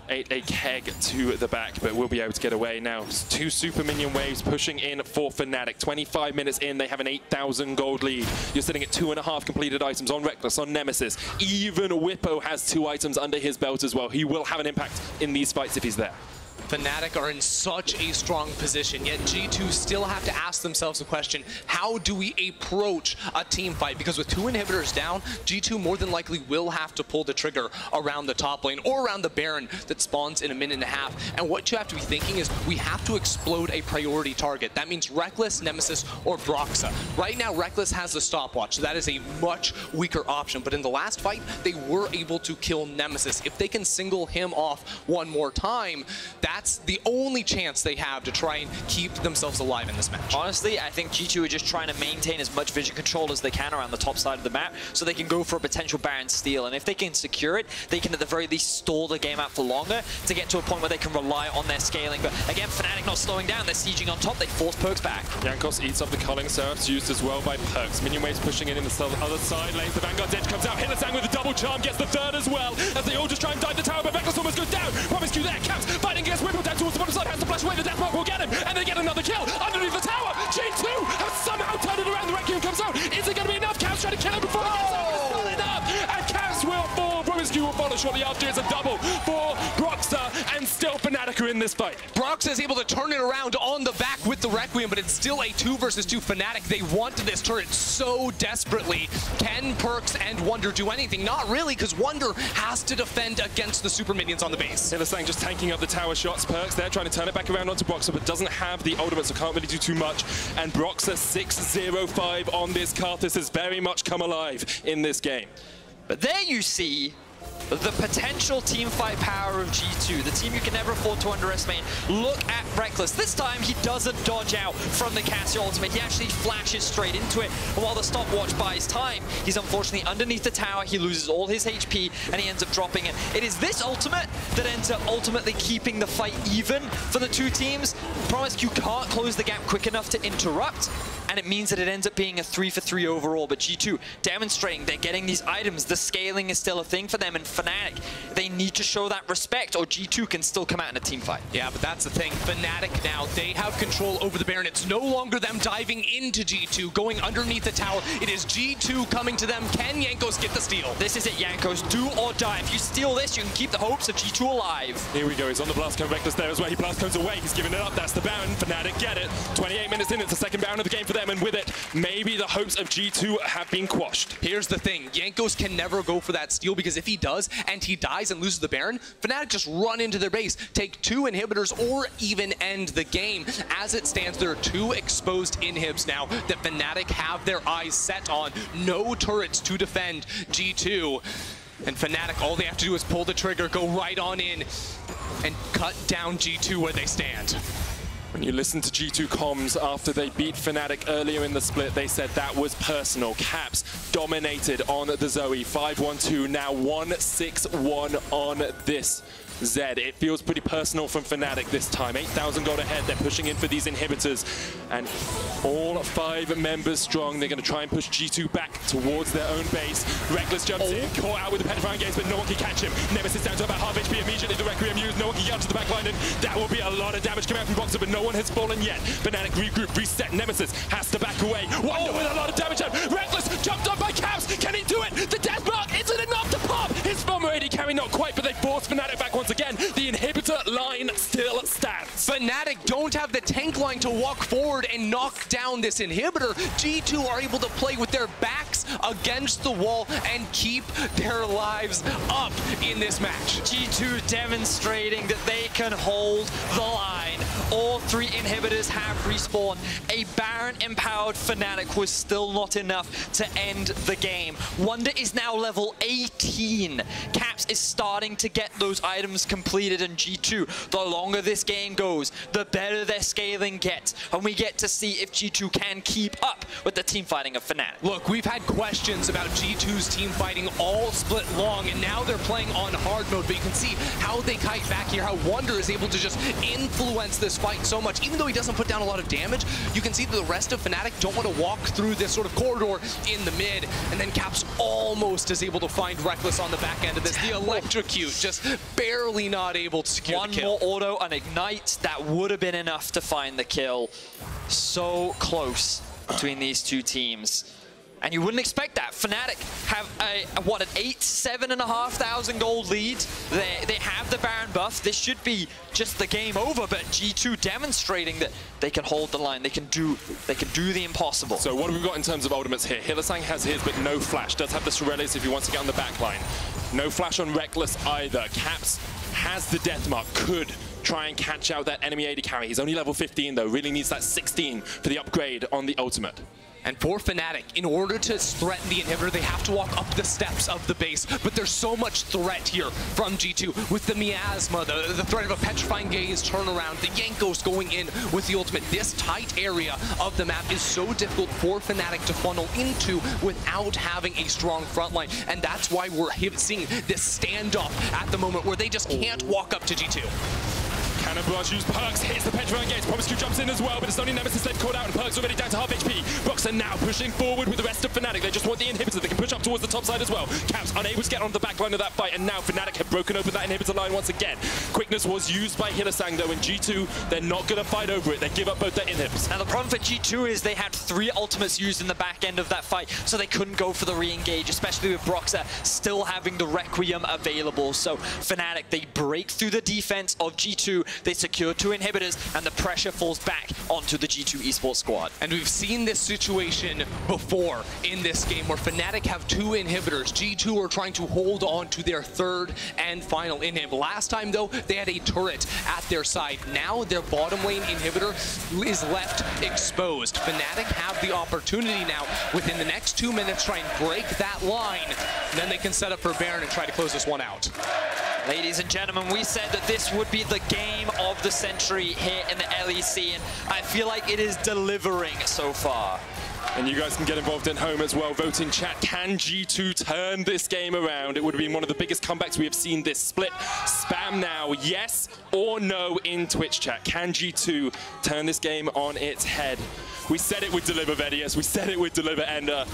a keg to the back, but will be able to get away now. 2 super minion waves pushing in for Fnatic. 25 minutes in, they have an 8,000 gold lead. You're sitting at 2.5 completed items on Reckless, on Nemesis. Even Whippo has 2 items under his belt as well. He will have an impact in these fights if he's there. Fnatic are in such a strong position, yet G2 still have to ask themselves the question, how do we approach a team fight? Because with 2 inhibitors down, G2 more than likely will have to pull the trigger around the top lane or around the Baron that spawns in a minute and a half. And what you have to be thinking is we have to explode a priority target. That means Reckless, Nemesis, or Broxah. Right now, Reckless has the stopwatch, so that is a much weaker option. But in the last fight, they were able to kill Nemesis. If they can single him off one more time, that's the only chance they have to try and keep themselves alive in this match. Honestly, I think G2 are just trying to maintain as much vision control as they can around the top side of the map so they can go for a potential Baron steal. And if they can secure it, they can at the very least stall the game out for longer to get to a point where they can rely on their scaling. But again, Fnatic not slowing down. They're sieging on top. They force Perks back. Jankos eats up the culling serfs, used as well by Perks. Minion waves pushing in the other side lanes. The Vanguard's edge comes out. Hylissang with a double charm gets the 3rd as well as they all just try and dive the tower, but Reckless almost goes down. Promiscu there. Caps fighting against Whipple down towards the bottom side. Has to flash away. The Deathmark will get him, and they get another kill underneath the tower. G2 have somehow turned it around. The Requiem comes out. Is it going to be enough? Caps trying to kill him before he gets out. It's not enough. And Caps will fall. Promiscu will follow shortly after. It's a double for Broxah, and still Fnatic are G2 in this fight. Brox is able to turn it around on the back with the Requiem, but it's still a 2 versus 2 Fnatic. They want this turret so desperately. Can Perks and Wonder do anything? Not really, because Wonder has to defend against the super minions on the base. Hylissang just tanking up the tower shots. Perks there trying to turn it back around onto Broxer, but doesn't have the ultimate, so can't really do too much. And Broxer 6-0-5 on this Karthus has very much come alive in this game. But there you see the potential team fight power of G2, the team you can never afford to underestimate. Look at Reckless. This time he doesn't dodge out from the Cassie ultimate. He actually flashes straight into it. And while the stopwatch buys time, he's unfortunately underneath the tower. He loses all his HP and he ends up dropping it. It is this ultimate that ends up ultimately keeping the fight even for the two teams. Promise you can't close the gap quick enough to interrupt. And it means that it ends up being a 3-for-3 overall. But G2 demonstrating they're getting these items. The scaling is still a thing for them. And Fnatic, they need to show that respect or G2 can still come out in a team fight. Yeah, but that's the thing. Fnatic now, they have control over the Baron. It's no longer them diving into G2, going underneath the tower. It is G2 coming to them. Can Jankos get the steal? This is it, Jankos. Do or die. If you steal this, you can keep the hopes of G2 alive. Here we go. He's on the blast cone. Reckless there as well. He blast cones away. He's giving it up. That's the Baron. Fnatic get it. 28 minutes in. It's the second Baron of the game for them. And with it, maybe the hopes of G2 have been quashed. Here's the thing. Jankos can never go for that steal because if he does and he dies and loses the Baron, Fnatic just run into their base, take 2 inhibitors or even end the game. As it stands, there are 2 exposed inhibs now that Fnatic have their eyes set on. No turrets to defend G2. And Fnatic, all they have to do is pull the trigger, go right on in, and cut down G2 where they stand. When you listen to G2 comms after they beat Fnatic earlier in the split, they said that was personal. Caps dominated on the Zoe. 5-1-2, now 1-6-1 on this Zed. It feels pretty personal from Fnatic this time. 8,000 gold ahead. They're pushing in for these inhibitors. And all 5 members strong. They're going to try and push G2 back towards their own base. Reckless jumps in, caught out with the Petrifying Gaze, but no one can catch him. Nemesis down to about half HP immediately. The Requiem used. No one can get up to the back line, and that will be a lot of damage coming out from Boxer, but no one has fallen yet. Fnatic regroup, reset. Nemesis has to back away. Wonder with a lot of damage out. Reckless jumped on by Caps. Can he do it? The death mark isn't enough to pop. His Bomber AD carry not quite, but they force Fnatic back once again. The inhibitor line still stands. Fnatic don't have the tank line to walk forward and knock down this inhibitor. G2 are able to play with their backs against the wall and keep their lives up in this match. G2 demonstrating that they can hold the line. All 3 inhibitors have respawned. A Baron-empowered Fnatic was still not enough to end the game. Wonder is now level 18. Caps is starting to get those items completed, and G2, the longer this game goes, the better their scaling gets, and we get to see if G2 can keep up with the team fighting of Fnatic. Look, we've had questions about G2's team fighting all split long, and now they're playing on hard mode, but you can see how they kite back here, how Wonder is able to just influence this fight so much. Even though he doesn't put down a lot of damage, you can see that the rest of Fnatic don't want to walk through this sort of corridor in the mid, and then Caps almost is able to find Reckless on the back end of this. The electrocute, just barely not able to secure the kill. One more auto and ignite, that would have been enough to find the kill. So close between these two teams. And you wouldn't expect that. Fnatic have what, an 7,500 gold lead. They have the Baron buff. This should be just the game over, but G2 demonstrating that they can hold the line. They can do the impossible. So what have we got in terms of ultimates here? Hylissang has his, but no flash. Does have the Sorellis if he wants to get on the back line. No flash on Reckless either. Caps has the death mark. Could try and catch out that enemy AD carry. He's only level 15 though. Really needs that 16 for the upgrade on the ultimate. And for Fnatic, in order to threaten the inhibitor, they have to walk up the steps of the base. But there's so much threat here from G2 with the Miasma, the threat of a Petrifying Gaze turnaround, the Jankos going in with the ultimate. This tight area of the map is so difficult for Fnatic to funnel into without having a strong front line. And that's why we're seeing this standoff at the moment where they just can't walk up to G2. Cannon Barrage used. Perks hits the Petrifying Gaze. Promiscue jumps in as well, but it's only Nemesis they've caught out, and Perks already down to half HP. Boxer now pushing forward with the rest of Fnatic. They just want the inhibitor. They can push up towards the top side as well. Caps unable to get on the back line of that fight, and now Fnatic have broken open that inhibitor line once again. Quickness was used by Hylissang though, and G2, they're not going to fight over it. They give up both their inhibs. Now the problem for G2 is they had 3 ultimates used in the back end of that fight, so they couldn't go for the re-engage, especially with Broxer still having the Requiem available. So Fnatic, they break through the defense of G2. They secure 2 inhibitors, and the pressure falls back onto the G2 esports squad. And we've seen this situation before in this game where Fnatic have 2 inhibitors. G2 are trying to hold on to their 3rd and final inhib. Last time, though, they had a turret at their side. Now their bottom lane inhibitor is left exposed. Fnatic have the opportunity now within the next 2 minutes try and break that line. And then they can set up for Baron and try to close this one out. Ladies and gentlemen, we said that this would be the game of the century here in the LEC, and I feel like it is delivering so far. And you guys can get involved at home as well. Vote in chat. Can G2 turn this game around? It would have been one of the biggest comebacks we have seen this split. Spam now, yes or no in Twitch chat. Can G2 turn this game on its head? We said it would deliver Vedius. We said it would deliver Ender.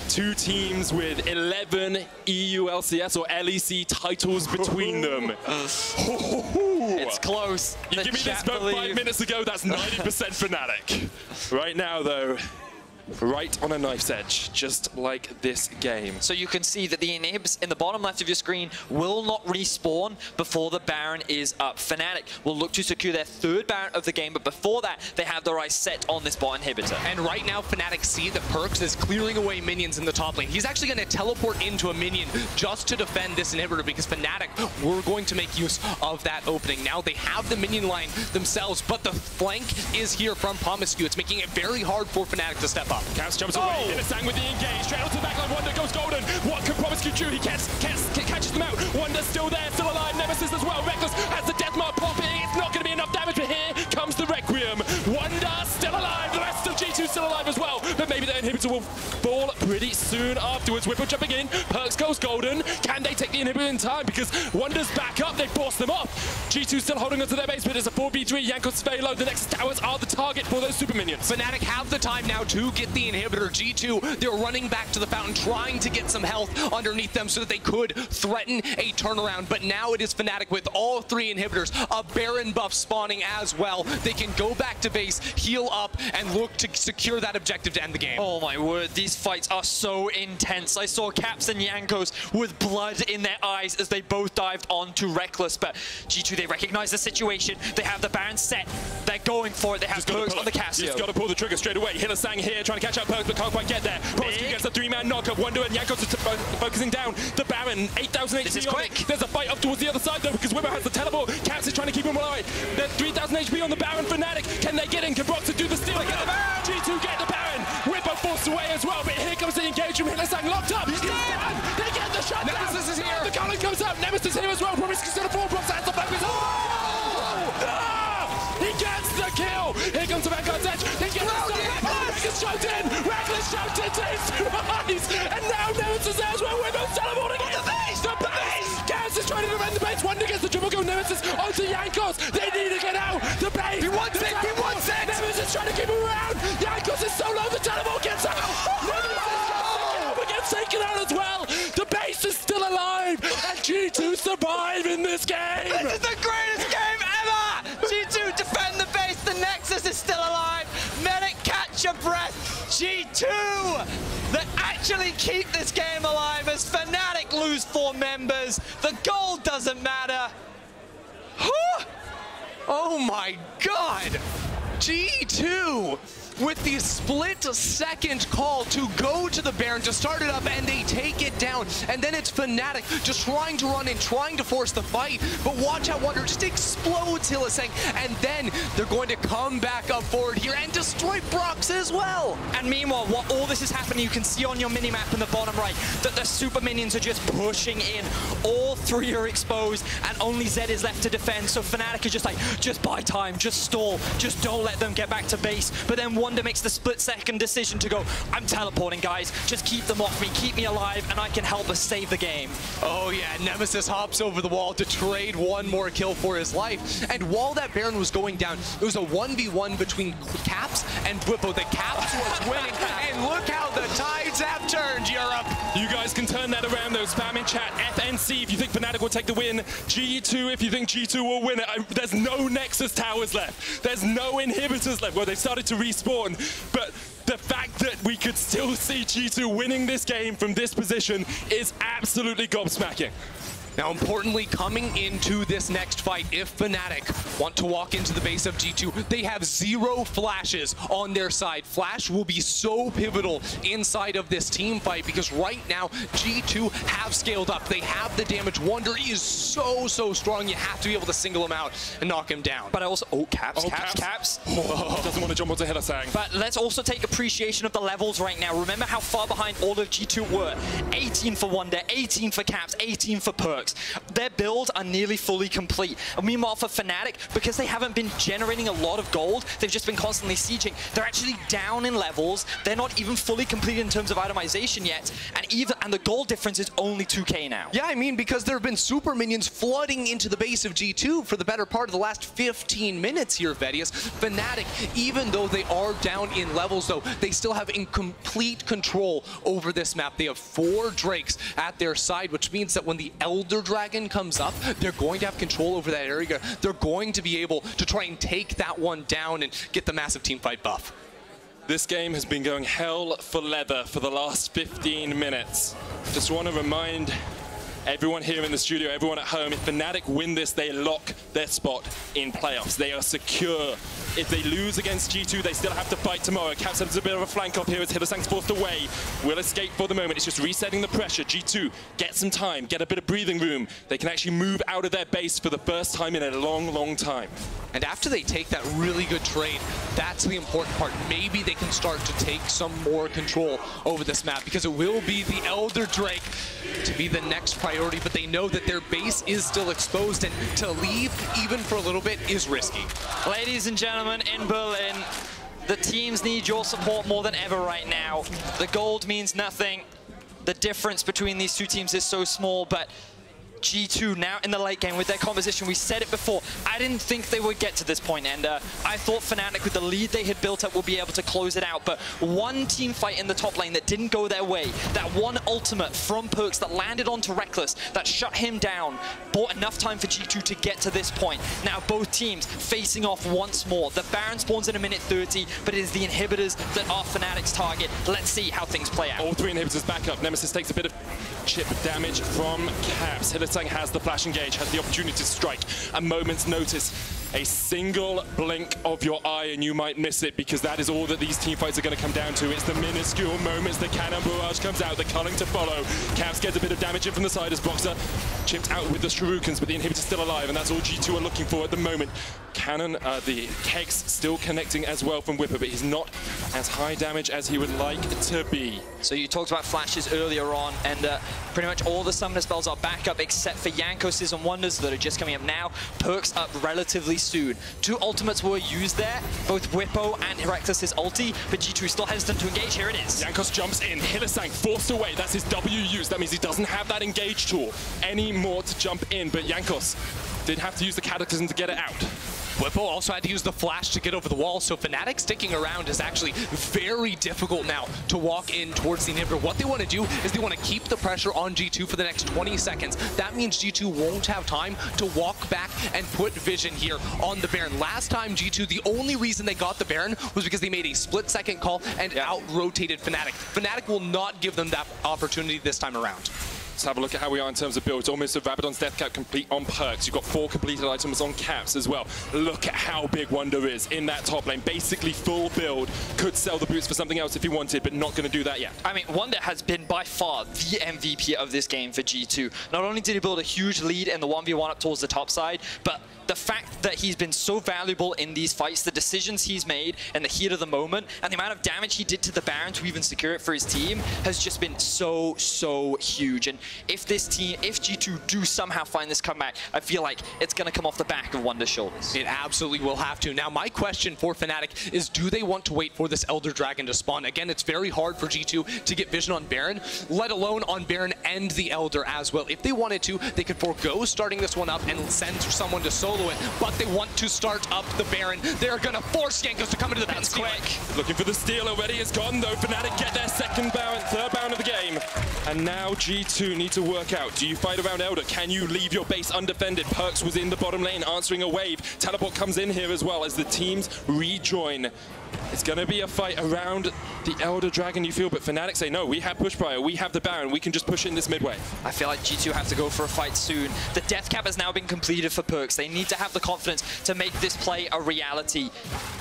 2 teams with 11 EU LCS or LEC titles between them. It's close. You give me this vote 5 minutes ago, that's 90% Fnatic. Right now, though, right on a knife's edge, just like this game. So you can see that the inhibs in the bottom left of your screen will not respawn before the Baron is up. Fnatic will look to secure their 3rd Baron of the game, but before that, they have their eyes set on this bot inhibitor. And right now, Fnatic see that Perkz is clearing away minions in the top lane. He's actually going to teleport into a minion just to defend this inhibitor because Fnatic were going to make use of that opening. Now they have the minion line themselves, but the flank is here from Promiscu. It's making it very hard for Fnatic to step up. Caps jumps away, Innocent with the engage, straight onto the backline, Wonder goes golden. What can Promiscu do? He catches them out. Wonder's still there, still alive, Nemesis as well. Reckless has the death mark popping. It's not going to be enough damage, but here comes the Requiem. Wonder still alive, the rest of G2 still alive as well. But maybe the inhibitor will fall pretty soon afterwards. Whipple jumping in, Perkz goes golden. Can they take the inhibitor in time? Because Wonder's back up, they force them off. G2 still holding onto their base, but it's a 4v3. Jankos very low. The next towers are the target for those super minions. Fnatic have the time now to get the inhibitor. G2, they're running back to the fountain, trying to get some health underneath them so that they could threaten a turnaround. But now it is Fnatic with all 3 inhibitors, a Baron buff spawning as well. They can go back to base, heal up, and look to secure that objective to end the game. Oh my word, these fights are so intense. I saw Caps and Jankos with blood in their eyes as they both dived onto Reckless, but G2, they recognize the situation. They have the Baron set. They're going for it. They have Perkz on the Casio. He's got to pull the trigger straight away. Hillisang here trying to catch up Perkz, but can't quite get there. Promiscu gets a 3-man knockup. Wonder and Jankos are focusing down the Baron. 8,000 HP. This is quick. There's a fight up towards the other side though because Wimmer has the teleport. Caps is trying to keep him alive. There's 3,000 HP on the Baron. Fnatic, can they get in? Can Broxah do the steal? Get the Baron. G2 get the Baron. Whipper forced away as well, but here comes the engagement. Hillisang locked up. He's dead. They get the shot. Nemesis is here. The Colin comes out. Nemesis here as well. Promiscu's to the fall. Broxah has the focus. He gets the kill. Here comes the Vanguard's edge. They get the stop. Reckless choked in. Reckless choked in. Rise. And now Nemesis there as well. Wimmer's teleporting in. The base. Gaz is trying to defend the base. Wonder gets the triple kill. Nemesis onto Jankos. They need to get out. The base. He wants it. He wants it. Nemesis trying to keep him around. Jankos is so low. The teleport gets out. Nemesis gets taken out as well. The base is still alive. And G2 survive in this game. This is the greatest game ever. G2 defend the base. The Nexus is still alive. Medic, catch your breath. G2 that actually keep this game alive as Fnatic lose 4 members. The gold doesn't matter. Oh my god! G2 with the split-second call to go to the Baron to start it up, and they take it down. And then it's Fnatic just trying to run in, trying to force the fight. But watch how Wonder just explodes Hillisang, and then they're going to come back up forward here and destroy Broxah as well. And meanwhile, while all this is happening, you can see on your minimap in the bottom right that the super minions are just pushing in. All 3 are exposed, and only Zed is left to defend. So Fnatic is just like, just buy time, just stall, just don't let them get back to base. But then Wonder makes the split-second decision to go, I'm teleporting, guys. Just keep them off me, keep me alive, and I can help us save the game. Oh yeah, Nemesis hops over the wall to trade one more kill for his life. And while that Baron was going down, it was a 1v1 between Caps and Whippo. The Caps was winning, and look how the tides have turned, Europe. You guys can turn that around though. Spam in chat, FNC if you think Fnatic will take the win, G2 if you think G2 will win it. There's no Nexus towers left. There's no inhibitors left. Well, they've started to respawn, but the fact that we could still see G2 winning this game from this position is absolutely gobsmacking. Now, importantly, coming into this next fight, if Fnatic want to walk into the base of G2, they have 0 flashes on their side. Flash will be so pivotal inside of this team fight because right now, G2 have scaled up. They have the damage. Wonder is so strong. You have to be able to single him out and knock him down. But also, caps. Doesn't want to jump onto Hylissang. But let's also take appreciation of the levels right now. Remember how far behind all of G2 were. 18 for Wonder, 18 for Caps, 18 for Perks. Their builds are nearly fully complete. And meanwhile for Fnatic, because they haven't been generating a lot of gold, they've just been constantly sieging. They're actually down in levels. They're not even fully completed in terms of itemization yet. And the gold difference is only 2k now. Yeah, I mean, because there have been super minions flooding into the base of G2 for the better part of the last 15 minutes here, Vedius. Fnatic, even though they are down in levels, though, they still have complete control over this map. They have 4 Drakes at their side, which means that when the Elder Dragon comes up, they're going to have control over that area. They're going to be able to try and take that one down and get the massive teamfight buff. This game has been going hell for leather for the last 15 minutes. Just want to remind everyone here in the studio, everyone at home, if Fnatic win this, they lock their spot in playoffs. They are secure. If they lose against G2, they still have to fight tomorrow. Caps has a bit of a flank up here as Hylissang's forced away. Will escape for the moment. It's just resetting the pressure. G2 get some time, get a bit of breathing room. They can actually move out of their base for the first time in a long time. And after they take that really good trade, that's the important part. Maybe they can start to take some more control over this map because it will be the Elder Drake to be the next priority, but they know that their base is still exposed and to leave even for a little bit is risky. Ladies and gentlemen, in Berlin, the teams need your support more than ever right now. The gold means nothing. The difference between these two teams is so small, but G2 now in the late game with their composition. We said it before, I didn't think they would get to this point, and I thought Fnatic with the lead they had built up would be able to close it out, but one team fight in the top lane that didn't go their way, that one ultimate from Perks that landed onto Reckless, that shut him down, bought enough time for G2 to get to this point. Now both teams facing off once more. The Baron spawns in a minute 30, but it is the inhibitors that are Fnatic's target. Let's see how things play out. All 3 inhibitors back up. Nemesis takes a bit of chip damage from Caps. Hylissang has the flash engage, has the opportunity to strike. A moment's notice. A single blink of your eye and you might miss it, because that is all that these teamfights are going to come down to. It's the minuscule moments. The Cannon Barrage comes out, the culling to follow. Caps gets a bit of damage in from the side as Boxer chipped out with the Shurikens, but the inhibitor's still alive, and that's all G2 are looking for at the moment. Cannon, the Kegs still connecting as well from Whipper, but he's not as high damage as he would like to be. So you talked about flashes earlier on, and pretty much all the summoner spells are back up except for Jankos' and Wonders that are just coming up now. Perks up relatively soon. 2 ultimates were used there, both Whippo and Reckless' ulti, but G2 is still hesitant to engage. Here it is. Jankos jumps in, Hylissang forced away. That's his W use. That means he doesn't have that engage tool anymore to jump in, but Jankos did have to use the Cataclysm to get it out. Whippo also had to use the flash to get over the wall, so Fnatic sticking around is actually very difficult now to walk in towards the inhibitor. What they want to do is they want to keep the pressure on G2 for the next 20 seconds. That means G2 won't have time to walk back and put vision here on the Baron. Last time G2, the only reason they got the Baron was because they made a split-second call and out-rotated Fnatic. Fnatic will not give them that opportunity this time around. Let's have a look at how we are in terms of builds. Almost a Rabadon's Death Cap complete on Perks. You've got 4 completed items on Caps as well. Look at how big Wonder is in that top lane. Basically full build. Could sell the boots for something else if he wanted, but not going to do that yet. I mean, Wonder has been by far the MVP of this game for G2. Not only did he build a huge lead in the 1v1 up towards the top side, but the fact that he's been so valuable in these fights, the decisions he's made in the heat of the moment, and the amount of damage he did to the Baron to even secure it for his team has just been so huge. And if G2 do somehow find this comeback, I feel like it's going to come off the back of Wonder's shoulders. It absolutely will have to. Now, my question for Fnatic is, do they want to wait for this Elder Dragon to spawn? Again, it's very hard for G2 to get vision on Baron, let alone on Baron and the Elder as well. If they wanted to, they could forego starting this one up and send someone to solo it, but they want to start up the Baron. They're going to force Jankos to come into the pit quick. Looking for the steal already. It's gone though. Fnatic get their second Baron, third Baron of the game. And now G2 need to work out. Do you fight around Elder? Can you leave your base undefended? Perks was in the bottom lane answering a wave. Teleport comes in here as well as the teams rejoin It's going to be a fight around the Elder Dragon, you feel, but Fnatic say, no, we have push prior, we have the Baron, we can just push in this mid wave. I feel like G2 have to go for a fight soon. The death cap has now been completed for Perkz. They need to have the confidence to make this play a reality,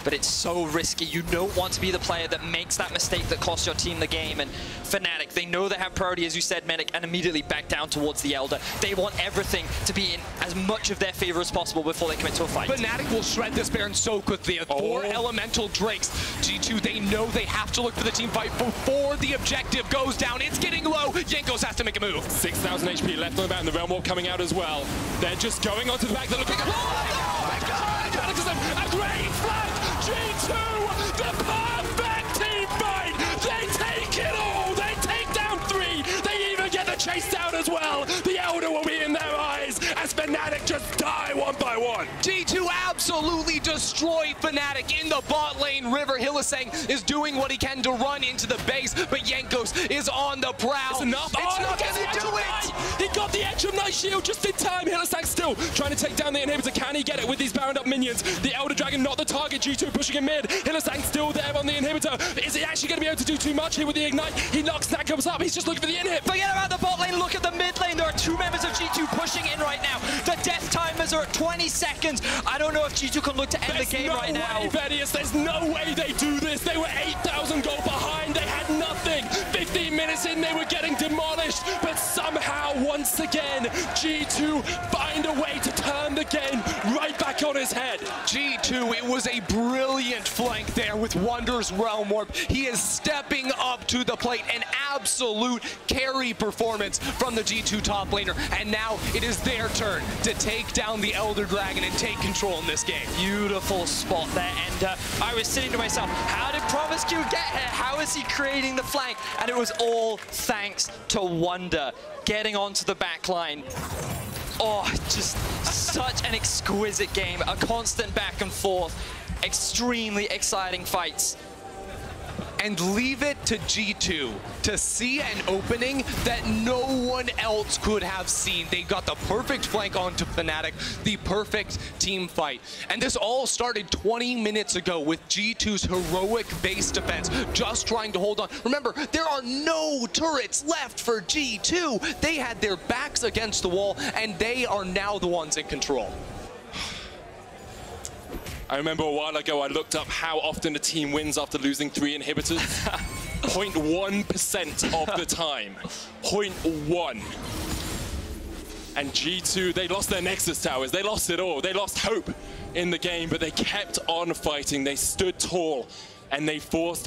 but it's so risky. You don't want to be the player that makes that mistake that costs your team the game, and Fnatic, they know they have priority, as you said, Medic, and immediately back down towards the Elder. They want everything to be in as much of their favor as possible before they commit to a fight. Fnatic will shred this Baron so quickly. 4 elemental Drakes. G2, they know they have to look for the team fight before the objective goes down. It's getting low. Jankos has to make a move. 6,000 HP left on the bat, and the Realm Warp coming out as well. They're just going onto the back. They're looking at... Oh my God! A great flank! G2, the perfect team fight! They take it all! They take down 3! They even get the chase down as well! The Elder will be in their eyes as Fnatic just die one by one. G2 absolutely destroyed Fnatic in the bot lane. River Hylissang is doing what he can to run into the base, but Jankos is on the prowl. It's enough. It's not going to do it! He got the Edge of Night Shield just in time. Hylissang still trying to take down the inhibitor. Can he get it with these bound up minions? The Elder Dragon not the target. G2 pushing him mid. Hylissang still there on the inhibitor. Is he actually going to be able to do too much here with the Ignite? He knocks Nankums up. He's just looking for the inhib. Forget about the bot lane. Look at the mid lane. There are 2 members of G2 pushing in right now. The death timers are at 20 seconds. I don't know if G2 can look to end the game right now. There's no way they do this. They were 8,000 gold behind. They had nothing. 15 minutes in, they were getting demolished. But somehow, once again, G2 find a way to turn the game right back on his head. G2, it was a brilliant flank there with Wonder's Realm Warp. He is stepping up to the plate. An absolute carry performance from the G2 top laner. And now it is their turn to take down the Elder Dragon and take control in this game. Beautiful spot there, and I was sitting to myself, how did Promiscue get here? How is he creating the flank? And it was all thanks to Wonder getting onto the back line. Oh, just such an exquisite game, a constant back and forth, extremely exciting fights. And leave it to G2 to see an opening that no one else could have seen. They got the perfect flank onto Fnatic, the perfect team fight. And this all started 20 minutes ago with G2's heroic base defense, just trying to hold on. Remember, there are no turrets left for G2. They had their backs against the wall, and they are now the ones in control. I remember a while ago I looked up how often a team wins after losing 3 inhibitors. 0.1% of the time. 0.1. And G2, they lost their Nexus towers. They lost it all. They lost hope in the game, but they kept on fighting. They stood tall, and they forced